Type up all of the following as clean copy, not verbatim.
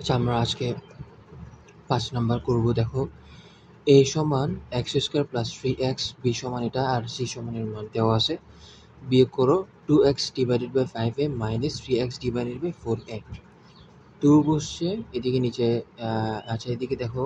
আচ্ছা, আমরা আজকে 5 নাম্বার করব। দেখো, a সমান x square plus 3x, b সমান এটা, আর c সমান এর মান দেওয়া আছে। বিয়োগ করো 2x divided by 5a minus 3x divided by 4a। 2 বসছে এদিকে নিচে। আচ্ছা, এদিকে দেখো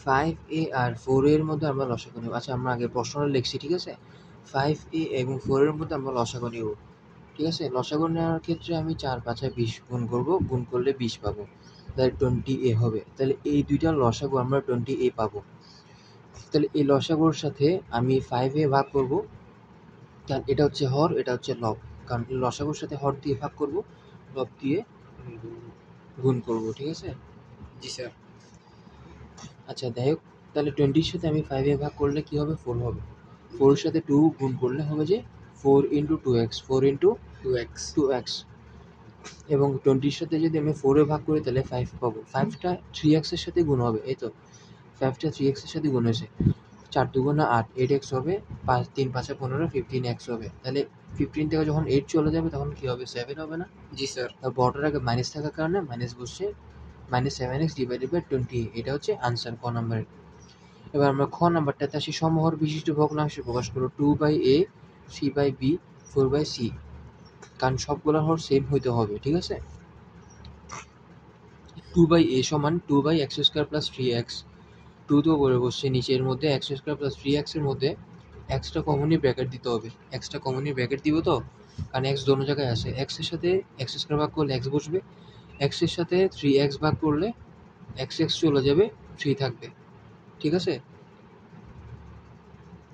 5a আর 4a এর মধ্যে আমরা লসাগু নেব। আচ্ছা, আমরা আগে প্রশ্নটা লিখছি, ঠিক আছে? 5a এবং 4 এর মধ্যে আমরা লসাগু নেব, ঠিক আছে? লসাগু নেওয়ার ক্ষেত্রে আমি 4 5 20 গুণ করব, গুণ করলে 20 পাবো, তাহলে 20a হবে। তাহলে এই দুইটার লসাগু আমরা 20a পাবো। তাহলে এই লসাগুর সাথে আমি 5a ভাগ করব, কারণ এটা হচ্ছে হর, এটা হচ্ছে লব। কারণ এই লসাগুর সাথে হর দিয়ে ভাগ করব, লব দিয়ে গুণ করব, ঠিক আছে? জি স্যার। আচ্ছা, যাই হোক, তাহলে 20-র সাথে আমি 5a ভাগ করলে কি হবে? 4 হবে। 4 এর সাথে 2 গুণ করলে হবে যে 4 ইন্টু 2x, 4 ইন্টু 2x। এবং 20-র সাথে যদি আমি 4 এ ভাগ করি তাহলে 5 পাবো। 5টা 3x এর সাথে গুণ হবে, এই তো 5টা 3x এর সাথে গুণ হয়েছে। 4 দুগুণে 8, 8x হবে, 5 3 5 15, 15x হবে। তাহলে 15 থেকে যখন 8 চলে যাবে তখন কি হবে? 7 হবে না? জি স্যার। বড়টার আগে মাইনাস থাকার কারণে মাইনাস বসছে, -7x ডিভাইডেড বাই 20। এটা হচ্ছে আনসার ক নাম্বারের। এবার আমরা খ নাম্বারটাতে আসি। সমহর বিশিষ্ট ভগ্নাংশ প্রকাশ করো। 2/a, 3/b, 4/c। কারণ সবগুলোর হর সেম হইতে হবে, ঠিক আছে? 2/a সমান 2/x স্কয়ার প্লাস 3x। 2 তো উপরে বসছে, নিচের মধ্যে x স্কয়ার প্লাস 3x এর মধ্যে xটা কমনলি ব্র্যাকেট দিতে হবে। xটা কমনলি ব্র্যাকেট দিব তো, কারণ x দোনো জায়গায় আছে। x এর সাথে x স্কয়ার ভাগ করলে x বসবে, x এর সাথে 3x ভাগ করলে x চলে যাবে, 3 থাকবে, ঠিক আছে?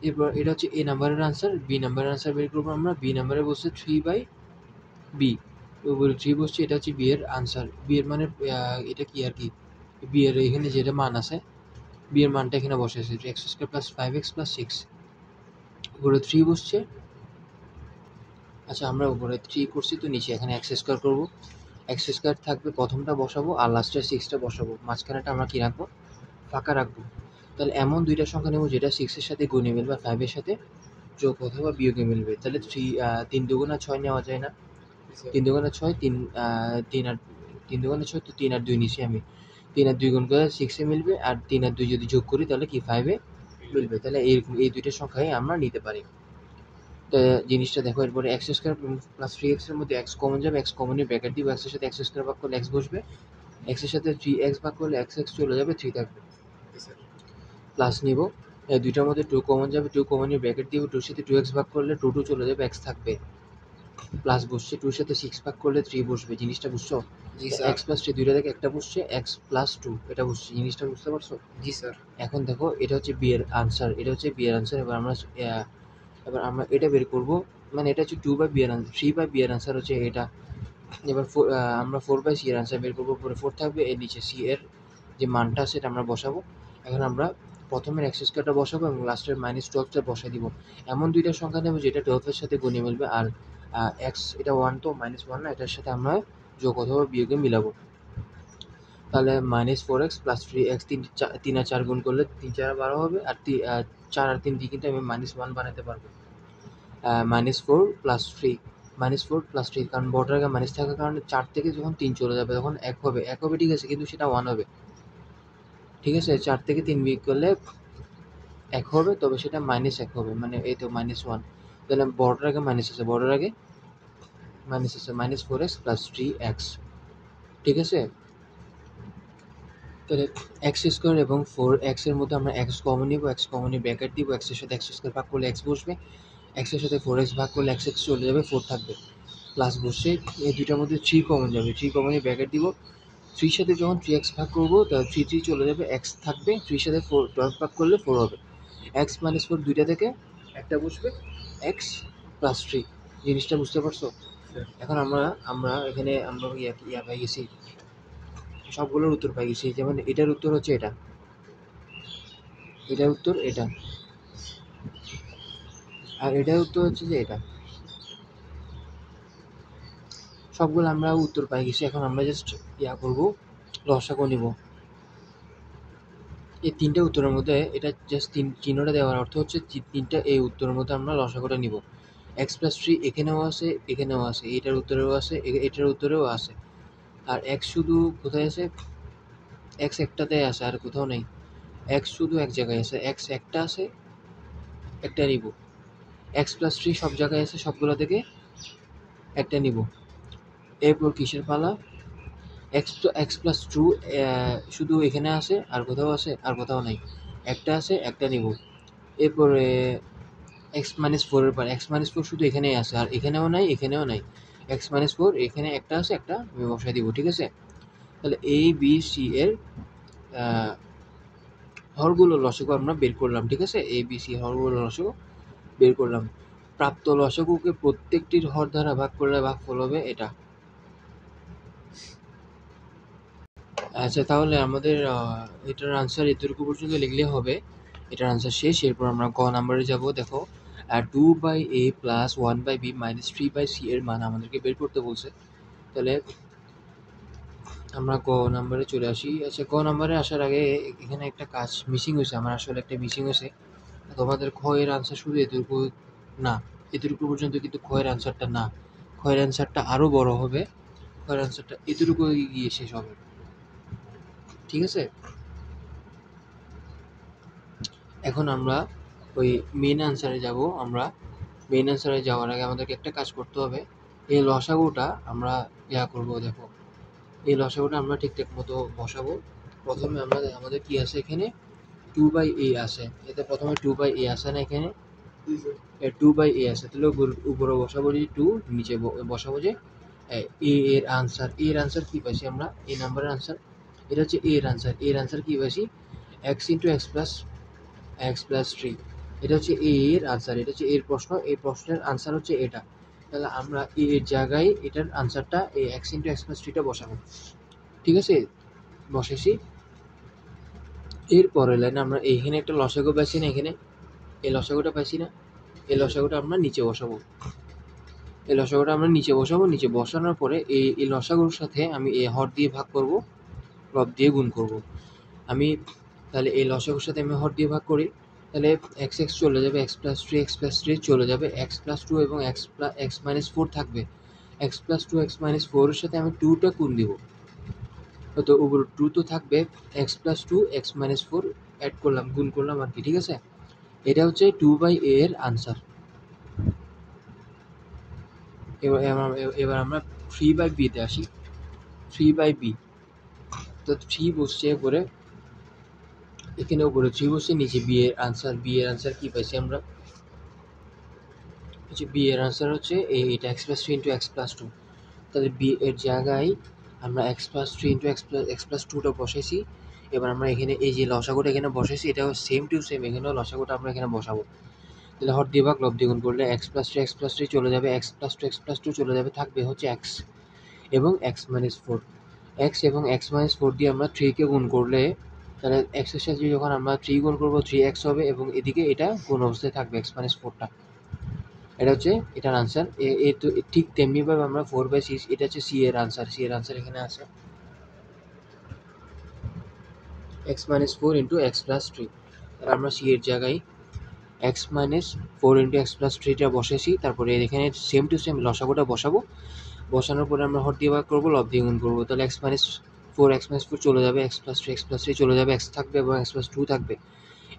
এবার এটা হচ্ছে a নাম্বারের আনসার। b নাম্বারের আনসার বের করবো আমরা। b নাম্বারে বসছে 3/b, উপরে 3 বসছে, এটা হচ্ছে b এর আনসার। b এর মানে এটা কি আর কি, b এর এখানে যেটা মান আছে, b এর মানটা এখানে বসেছে, x square plus 5x plus 6। উপরে 3 বসছে। আচ্ছা, আমরা উপরে 3 করছি তো নিচে এখানে x স্কয়ার করবো। x স্কয়ার থাকবে, প্রথমটা বসাবো আর লাস্টের 6টা বসাবো। মাঝখানেটা আমরা কি রাখবো? ফাঁকা রাখবো। তাহলে এমন দুইটা সংখ্যা নেব যেটা 6 এর সাথে গুণে মিলবে, 5 এর সাথে যোগ অথবা বিয়োগে মিলবে। তাহলে 3 দুগুণা 6 নেওয়া যায় না? 3 দুগুণা 6, 3 আর 3 দুগুণা 6, তো 3 আর 2 নিছি আমি। 3 আর 2 গুণ করে 6 এ মিলবে, আর 3 আর 2 যদি যোগ করি তাহলে কি 5 এ মিলবে। তাহলে এরকম এই দুইটা সংখ্যাই আমরা নিতে পারি। তো জিনিসটা দেখো, এরপরে x স্কয়ার প্লাস 3x এর মধ্যে x কমন যাবে, x কমনলি ব্র্যাকেট দিব, x এর সাথে x স্কয়ার ভাগ করলে x বসবে, x এর সাথে 3x ভাগ করলে x চলে যাবে, 3 থাকবে। প্লাস নিব, এই দুইটার মধ্যে 2 কমন যাবে, 2 কমনলি ব্র্যাকেট দিব, 2 এর সাথে 2x ভাগ করলে 2 চলে যাবে, x থাকবে। প্লাস বসছে, 2 এর সাথে 6 ভাগ করলে 3 বসবে। জিনিসটা বুঝছো? জি স্যার। x প্লাস 3 দুইটা থেকে একটা বসছে, x প্লাস 2 এটা বসছে। জিনিসটা বুঝতে পারছো? জি স্যার। এখন দেখো, এটা হচ্ছে বি এর আনসার, এটা হচ্ছে বি এর আনসার। এবার আমরা এটা বের করব, মানে এটা হচ্ছে 2/b এর আনসার, 3/b এর আনসার হচ্ছে এটা। এবার আমরা 4/c এর আনসার বের করবো। পরে 4 থাকবে, এর নিচে c এর যে মানটা সেটা আমরা বসাবো। এখন আমরা প্রথমের x স্কয়ারটা বসাবো এবং লাস্টের -12টা বসাই দিব। এমন দুইটা সংখ্যা নেব যেটা 12 এর সাথে গুণে মিলবে, আর x এটা 1 তো -1 না, এটার সাথে আমরা যোগ অথবা বিয়োগে মিলাবো। তাহলে -4x প্লাস 3x, 3 আর 4 গুণ করলে 3 4 12 হবে, আর 4 আর 3 দিয়ে কিন্তু আমি -1 বানাতে পারবো। -4 প্লাস 3, -4 প্লাস 3, কারণ বর্ডার আগে মাইনাস থাকার কারণে 4 থেকে যখন 3 চলে যাবে তখন 1 হবে, 1 হবে, ঠিক আছে, কিন্তু সেটা 1 হবে, ঠিক আছে? 4 থেকে 3 বিয়োগ করলে 1 হবে, তবে সেটা -1 হবে, মানে এই তো -1। তাহলে বর্ডার আগে মাইনাস আছে, বর্ডার আগে মাইনাস আছে, -4x প্লাস 3x, ঠিক আছে? তাহলে x স্কয়ার এবং 4x এর মধ্যে আমরা x কমন নিব, x কমন নিয়ে ব্র্যাকেট দিব, x এর সাথে x স্কয়ার ভাগ করলে x বসবে, x এর সাথে 4x ভাগ করলে x চলে যাবে, 4 থাকবে। প্লাস বসছে, এই দুইটার মধ্যে 3 কমন যাবে, 3 কমন নিয়ে ব্র্যাকেট দিব। 3 সাথে যখন 3x ভাগ করবো তাহলে 3 চলে যাবে, x থাকবে। 3 সাথে 12 ভাগ করলে 4 হবে। x - 4 দুইটা থেকে একটা বসবে, x প্লাস 3। জিনিসটা বুঝতে পারছো? এখন আমরা আমরা এখানে আমরা ইয়া পাই গেছি, সবগুলোর উত্তর পাই গেছি। যেমন এটার উত্তর হচ্ছে এটা, এটার উত্তর এটা, আর এটার উত্তর হচ্ছে যে এটা। সবগুলো আমরা উত্তর পাই গেছি। এখন আমরা জাস্ট ইয়া করবো, লসাগু নিব। এই 3টে উত্তরের মধ্যে এটা জাস্ট চিহ্নটা দেওয়ার অর্থ হচ্ছে 3টা এই উত্তরের মধ্যে আমরা লসাগুটা নিব। x প্লাস 3 এখানেও আছে, এখানেও আছে, এটার উত্তরেও আছে, এটার উত্তরেও আছে। আর x শুধু কোথায় আছে? এক্স একটাতে আছে, আর কোথাও নেই। এক্স শুধু এক জায়গায় আছে, এক্স একটা আছে, একটা নিব। এক্স প্লাস থ্রি সব জায়গায় আছে, সবগুলো থেকে একটা নিব। এরপর কিসের পালা? এক্স প্লাস টু শুধু এখানে আছে, আর কোথাও আছে, আর কোথাও নেই। একটা আছে, একটা নিব। এরপরে এক্স মাইনাস ফোরের পর এক্স মাইনাস ফোর শুধু এখানেই আছে, আর এখানেও নাই, এখানেও নাই। এক্স মাইনাস ফোর এখানে একটা আছে, একটা আমি বসাই দিব, ঠিক আছে? তাহলে এ বি সি এর হরগুলো লসাগু আমরা বের করলাম, ঠিক আছে? এ বি সি হরগুলো লসাগু বের করলাম। প্রাপ্ত লসাগুকে প্রত্যেকটির হর দ্বারা ভাগ করলে ভাগফল হবে এটা। আচ্ছা, তাহলে আমাদের এটার আনসার এতটুকু পর্যন্ত লিখলে হবে। এটার আনসার শেষ। এরপর আমরা গ নাম্বারে যাব। দেখো, 2/a plus 1/b minus 3/c এর মান আমাদেরকে বের করতে বলছে। তাহলে আমরা গ নাম্বারে চলে আসি। আচ্ছা, গ নাম্বারে আসার আগে এখানে একটা কাজ মিসিং হয়েছে, আমার আসলে একটা মিসিং হয়েছে। তোমাদের খ এর আনসার শুধু এতটুকু না, এতটুকু পর্যন্ত কিন্তু খ এর আনসারটা না, খ এর আনসারটা আরও বড় হবে। খ এর আনসারটা এতটুকু গিয়ে শেষ হবে, ঠিক আছে? এখন আমরা ওই মেন আনসারে যাব। আমরা মেন আনসারে যাওয়ার আগে আমাদেরকে একটা কাজ করতে হবে। এই লসাগুটা আমরা করব। দেখো, এই লসাগুটা আমরা ঠিকঠাক মতো বসাবো। প্রথমে আমরা আমাদের কি আছে এখানে, 2/a আছে। এতে প্রথমে 2/a আছে না এখানে? 2/a আছে, তাহলে উপরে বসাবো যে 2, নিচে বসাবো যে এর আনসার। এর আনসার কি পাইছি আমরা? এই নাম্বারের আনসার, এটা হচ্ছে এর আনসার। এর আনসার কি পাইছি? X into x plus three. এটা হচ্ছে এর আনসার, এটা হচ্ছে এর প্রশ্ন, এই প্রশ্নের আনসার হচ্ছে এটা। তাহলে আমরা এর জায়গায় এটার আনসারটা এই এক্স ইন্টু এক্স প্লাস থ্রিটা বসাবো, ঠিক আছে? বসেছি। এর পরের লাইনে আমরা এইখানে একটা লসাগু পাইছি না, এখানে এই লসাগুটা পাইছি না? এই লসাগুটা আমরা নিচে বসাবো। এই লসাগুটা আমরা নিচে বসাবো। নিচে বসানোর পরে এই লসাগুর সাথে আমি এ হর দিয়ে ভাগ করব, লব দিয়ে গুণ করব। আমি তাহলে এই লসাগুর সাথে আমি হর দিয়ে ভাগ করি, তাহলে এক্স এক্স চলে যাবে, এক্স প্লাস থ্রি চলে যাবে, এক্স প্লাস টু এবং এক্স মাইনাস ফোর থাকবে। X plus two x minus ফোরের সাথে আমি টুটা গুণ দিব, তো উপর টু তো থাকবে। X plus two x minus four add করলাম, গুণ করলাম আর কি, ঠিক আছে? এটা হচ্ছে 2/a এর আনসার। এবার আমরা 3/b তে আসি। 3/b, তো 3 বসছে উপরে, এখানে উপরে 3 বসছে, নিচে বি এর আনসার। বি এর আনসার কি পাইছি আমরা? হচ্ছে বি এর আনসার হচ্ছে এটা X plus three into x plus two. তাহলে বি এর জায়গায় আমরা X plus three into x plus টুটা বসাইছি। এবার আমরা এখানে এই যে লসাগুটা এখানে বসাইছি, এটাও সেম টু সেম, এখানেও লসাগুটা আমরা এখানে বসাবো। তাহলে হর দিয়ে ভাগ লব দিয়ে গুণ করলে এক্স প্লাস থ্রি চলে যাবে, এক্স প্লাস টু চলে যাবে, থাকবে হচ্ছে এক্স এবং এক্স মাইনাস ফোর। এক্স এবং এক্স মাইনাস ফোর দিয়ে আমরা থ্রিকে গুণ করলে, তাহলে এক্সের সাথে যখন আমরা থ্রি গুণ করবো, থ্রি এক্স হবে, এবং এদিকে এটা গুণ অবস্থায় থাকবে এক্স মাইনাস ফোরটা। এটা হচ্ছে এটার আনসার। তো ঠিক তেমনিভাবে আমরা 4/6, এটা হচ্ছে সি এর আনসার। সি এর আনসার এখানে আছে x minus four into x plus three. তাহলে আমরা সি এর জায়গায় x minus four into x plus থ্রিটা বসেছি, তারপরে এখানে সেম টু সেম লসাগুটা বসাবো। বসানোর পরে আমরা হর দিয়ে ভাগ করবো, লব দিয়ে গুণ করবো। তাহলে এক্স মাইনাস ফোর চলে যাবে, এক্স প্লাস থ্রি চলে যাবে, এক্স থাকবে এবং এক্স প্লাস টু থাকবে।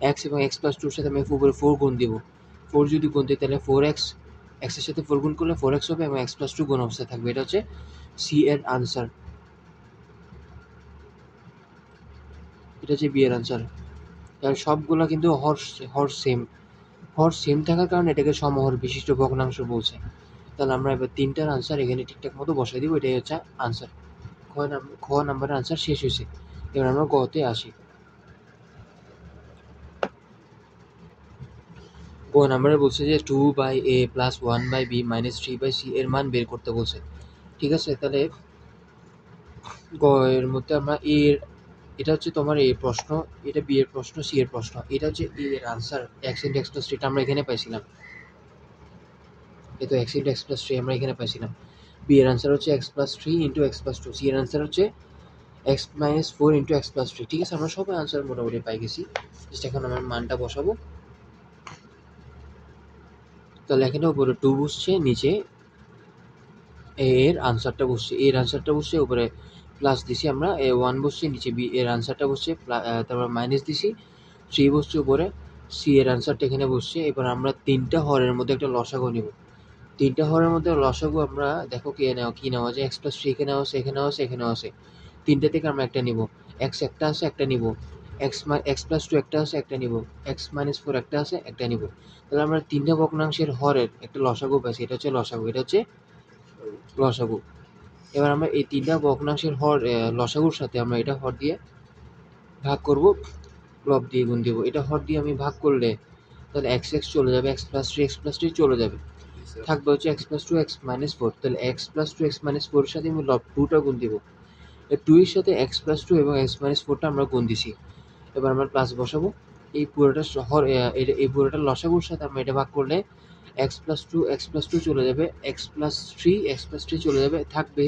এক্স এবং এক্স প্লাস টুর সাথে আমি উপরে ফোর গুণ দিব। ফোর যদি গুণ দিই, তাহলে ফোর এক্স, এক্সের সাথে ফোর গুণ করলে ফোর এক্স হবে এবং এক্স প্লাস টু গুণ অবস্থায় থাকবে। এটা হচ্ছে সি এর আনসার। এটা হচ্ছে বি এর আনসার। তাহলে সবগুলো কিন্তু হর সেম থাকার কারণে এটাকে সমহর বিশিষ্ট ভগ্নাংশ বলছে। তাহলে আমরা এবার তিনটার আনসার এখানে ঠিকঠাক মতো বসাই দিব। এটাই হচ্ছে আনসার। খ নাম্বারের আনসার শেষ হয়েছে। এবার আমরা গতে আসি। গ নাম্বারে বলছে যে 2/a plus 1/b minus 3/c এর মান বের করতে বলছে, ঠিক আছে? তাহলে গ এর মধ্যে আমরা এটা হচ্ছে তোমার এ প্রশ্ন, এটা বি এর প্রশ্ন, সি এর প্রশ্ন। এটা হচ্ছে এ এর answer, X into x plus three আমরা এখানে পাইছিলাম। এই তো X into x plus three আমরা এখানে পাইছিলাম। বি এর আনসার হচ্ছে x plus three into x plus two. C এর আনসার হচ্ছে X minus four into x plus three. ঠিক আছে, আমরা সবাই আনসার মোটামুটি পাই গেছি। জাস্ট এখন আমার মানটা বসাবো। তাহলে এখানে উপরে টু বসছে, নিচে এর আনসারটা বসছে, এর আনসারটা বসছে, উপরে প্লাস দিছি আমরা, এ 1 বসছে নিচে, বি এর আনসারটা বসছে, তারপর মাইনাস দিছি, 3 বসছে উপরে, সি এর আনসারটা এখানে বসছে। এবার আমরা 3টা হরের মধ্যে একটা লসাগু নিব। 3টা হরের মধ্যে লসাগু আমরা দেখো কি নেওয়া যায়, এক্স প্লাস থ্রি এখানে আছে, এখানেও আছে, এখানেও আছে। 3টে থেকে আমরা একটা নিব। এক্স একটা আছে, একটা নিব। এক্স প্লাস টু একটা আছে, একটা নিব। এক্স মাইনাস ফোর একটা আছে, একটা নিব। তাহলে আমরা 3টা ভগ্নাংশের হরের একটা লসাগু পাইছি, এটা হচ্ছে লসাগু, এটা হচ্ছে লসাগু। এবার আমরা এই 3টা ভগ্নাংশের হর লসাগুর সাথে আমরা এটা হর দিয়ে ভাগ করব, লব দিয়ে গুণ দিব। এটা হর দিয়ে আমি ভাগ করলে তাহলে এক্স এক্স চলে যাবে, এক্স প্লাস থ্রি চলে যাবে, থাকবে হচ্ছে x plus two x minus four. তাহলে x plus two x minus ফোরের সাথে আমি লব টুটা গুণ দিব। এই টু এর সাথে এক্স প্লাস টু এবং এক্স মাইনাস ফোরটা আমরা গুণ দিছি। এবার আমরা প্লাস বসাবো। এই পুরোটা এই পুরোটা লসাগুর সাথে আমরা এটা ভাগ করলে এক্স প্লাস টু চলে যাবে, এক্স প্লাস থ্রি চলে যাবে, থাকবে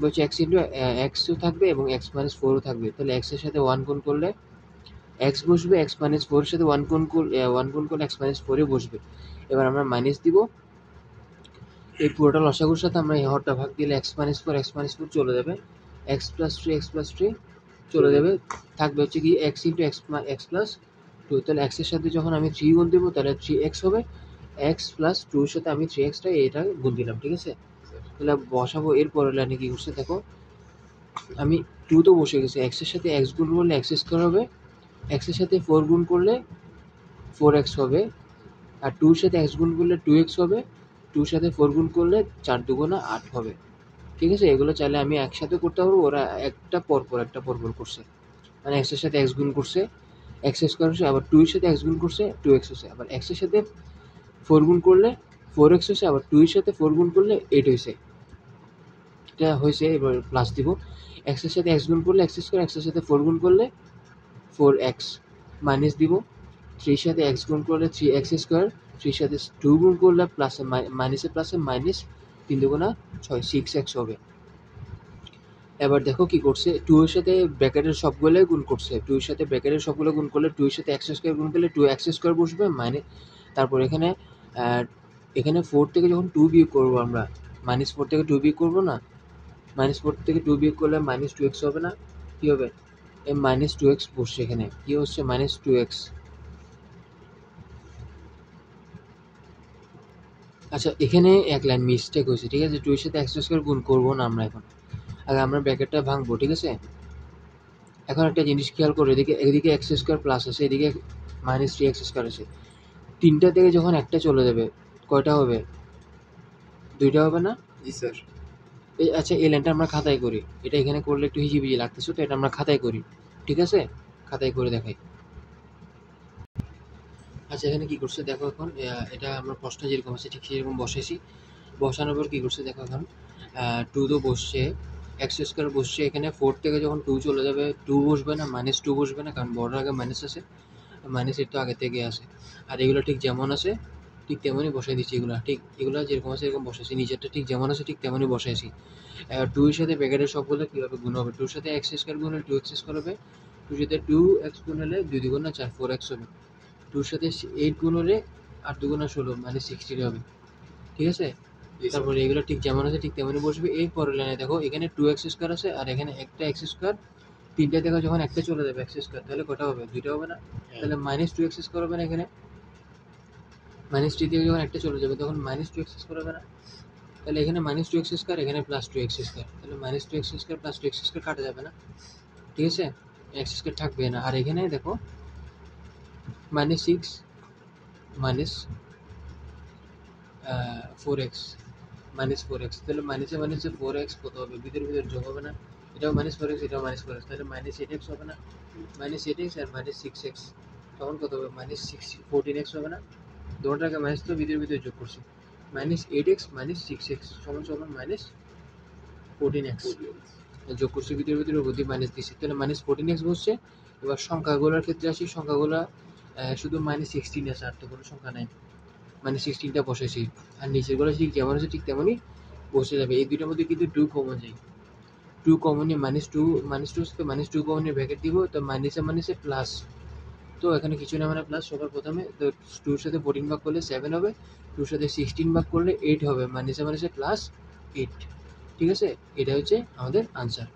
হচ্ছে এক্স ইন্টু এক্সও থাকবে এবং এক্স মাইনাস ফোরও থাকবে। তাহলে এক্সের সাথে ওয়ান গুণ করলে এক্স বসবে, এক্স মাইনাস ফোরের সাথে ওয়ান গুণ করলে এক্স মাইনাস ফোরে বসবে। এবার আমরা মাইনাস দিব। এই পুরোটা লসাগুর সাথে আমরা এই হরটা ভাগ দিলে এক্স মাইনাস ফোর চলে যাবে, এক্স প্লাস থ্রি চলে যাবে, থাকবে হচ্ছে কি X into x plus two. তাহলে এক্সের সাথে যখন আমি থ্রি গুণ দেবো তাহলে থ্রি এক্স হবে, এক্স প্লাস টুর সাথে আমি থ্রি এক্সটা এটা গুণ দিলাম, ঠিক আছে। তাহলে বসাবো। এরপরে লাইনে কি করছে দেখো, আমি টু তো বসে গেছে, এক্সের সাথে এক্স গুণ করলে এক্স স্কোয়ার হবে, এক্সের সাথে ফোর গুণ করলে ফোর এক্স হবে, আর টুর সাথে এক্স গুণ করলে টু এক্স হবে, টুর সাথে ফোর গুণ করলে চার দুগুণা আট হবে, ঠিক আছে। এগুলো চাইলে আমি একসাথে করতে পারবো, ওরা একটা পরপর করছে, মানে এক্সের সাথে এক্স গুণ করছে, এক্স স্কোয়ার হচ্ছে, আবার টু এর সাথে এক্স গুণ করছে, টু এক্স হচ্ছে, আবার এক্সের সাথে ফোর গুণ করলে ফোর এক্স হচ্ছে, আবার টু এর সাথে ফোর গুণ করলে এইট হয়েছে, এটা হয়েছে। এবার প্লাস দিব, এক্সের সাথে এক্স গুণ করলে এক্স স্কোয়ার, এক্সের সাথে ফোর গুণ করলে ফোর এক্স, মাইনাস দিব, থ্রির সাথে এক্স গুণ করলে থ্রি এক্স স্কোয়ার, থ্রির সাথে টু গুণ করলে প্লাসে প্লাসে মাইনাস, তিন দুগুণা ছয়, সিক্স এক্স হবে। এবার দেখো কি করছে, টু এর সাথে ব্র্যাকেটের সবগুলো গুণ করছে, টু এর সাথে ব্র্যাকেটের সবগুলো গুণ করলে টু এর সাথে এক্স স্কোয়ার গুণ করলে টু এক্স স্কোয়ার বসবে, মানে তারপর এখানে ফোর থেকে যখন টু বিয়োগ করবো আমরা, মাইনাস ফোর থেকে টু বিয়োগ করবো না, মাইনাস ফোর থেকে টু বিয়োগ করলে মাইনাস টু এক্স হবে না, কী হবে, এই মাইনাস টু এক্স বসছে এখানে, কী হচ্ছে মাইনাস টু এক্স। আচ্ছা, এখানে এক লাইন মিস্টেক হয়েছে, ঠিক আছে। টু এর সাথে এক্স স্কোয়ার গুণ করবো না আমরা এখন, আগে আমরা ব্র্যাকেটটা ভাঙবো, ঠিক আছে। এখন একটা জিনিস খেয়াল করো, এদিকে এক্স স্কোয়ার প্লাস আছে, এদিকে মাইনাস থ্রি এক্স স্কোয়ার আছে, তিনটা থেকে যখন একটা চলে যাবে কয়টা হবে, দুইটা হবে না? জি স্যার। আচ্ছা, এই লাইনটা আমরা খাতায় করি, এটা এখানে করলে একটু হিজিবিজি লাগতেছে, তো এটা আমরা খাতায় করি, ঠিক আছে, খাতায় করে দেখাই। আচ্ছা, এখানে কি করছে দেখো, এখন এটা আমরা প্রশ্ন যেরকম আছে ঠিক সেরকম বসেছি, বসানোর পর কি করছে দেখো, এখন টু তো বসছে, এক্স স্কোয়ার বসছে, এখানে ফোর থেকে যখন টু চলে যাবে টু বসবে না, মাইনাস টু বসবে না, কারণ বড় আগে মাইনাস আছে, মাইনাস এর তো আগে থেকে আছে। আর এগুলো ঠিক যেমন আছে ঠিক তেমনই বসাই দিচ্ছি, এগুলো যেরকম আছে এরকম বসাইছি, নিচেরটা ঠিক যেমন আছে ঠিক তেমনই বসাইছি। টু এর সাথে ব্র্যাকেটের সবগুলো কীভাবে গুণ হবে, টুর সাথে এক্স স্কোয়ার গুণ হলে টু এক্স স্কোয়ার হবে, টুর সাথে টু এক্স গুণ হলে দুই দুগুণ চার, ফোর এক্স হবে, টুর সাথে এইট গুণ হলে আট দুগুণা ষোলো, মানে সিক্সটিন হবে, ঠিক আছে। তারপরে এগুলো ঠিক যেমন আছে ঠিক তেমনই বসবে। এই পরের লাইনে দেখো, এখানে টু এক্স স্কোয়ার আছে আর এখানে একটা এক্স স্কোয়ার, তিনটা থেকে যখন একটা চলে যাবে এক্স স্কোয়ার, তাহলে কটা হবে, দুইটা হবে না, তাহলে মাইনাস টু এক্স স্কোয়ার হবে না, এখানে মাইনাস থ্রি থেকে যখন একটা চলে যাবে তখন মাইনাস টু এক্স স্কোয়ার হবে না, তাহলে এখানে মাইনাস টু এক্স স্কোয়ার, এখানে প্লাস টু এক্স স্কোয়ার, তাহলে minus two X square plus two X square কাটা যাবে না, ঠিক আছে, এক্স স্কোয়ার থাকবে না। আর এখানে দেখো minus six minus four x, minus four x, তাহলে মাইনাসে ফোর এক্স কত হবে, ভিতরে যোগ হবে না, এটাও মাইনাস ফোর এক্স, এটাও মাইনাস ফোর এক্স, তাহলে মাইনাস এইট এক্স হবে না, মাইনাস এইট এক্স আর মাইনাস সিক্স এক্স তখন কত হবে, মাইনাস সিক্স ফোরটিন এক্স হবে না, দুটোটাকে মাইনাস তো ভিতরে যোগ করছি, minus eight x minus six x সমান মাইনাস ফোরটিন এক্স, যোগ করছি ভিতরে বুদ্ধি মাইনাস দিচ্ছি, তাহলে মাইনাস ফোরটিন এক্স বসছে। এবার সংখ্যাগুলোর ক্ষেত্রে আসি, সংখ্যাগুলো শুধু মাইনাস সিক্সটিন আছে, আর তো কোনো সংখ্যা নাই, মানে সিক্সটিনটা বসেছি, আর নিচেরগুলো ঠিক যেমন আছে ঠিক তেমনই বসে যাবে। এই দুইটার মধ্যে কিন্তু টু কমন যায়, টু কমনই মাইনাস টু তো মাইনাস টু কমনের ব্র্যাকেট দিব, তো মাইনাসে প্লাস, তো এখানে কিছু না, মানে প্লাস সবার প্রথমে, তো টুর সাথে ফোরটিন ভাগ করলে সেভেন হবে, টুর সাথে সিক্সটিন ভাগ করলে এইট হবে, মাইনাসে প্লাস এইট, ঠিক আছে, এটা হচ্ছে আমাদের আনসার।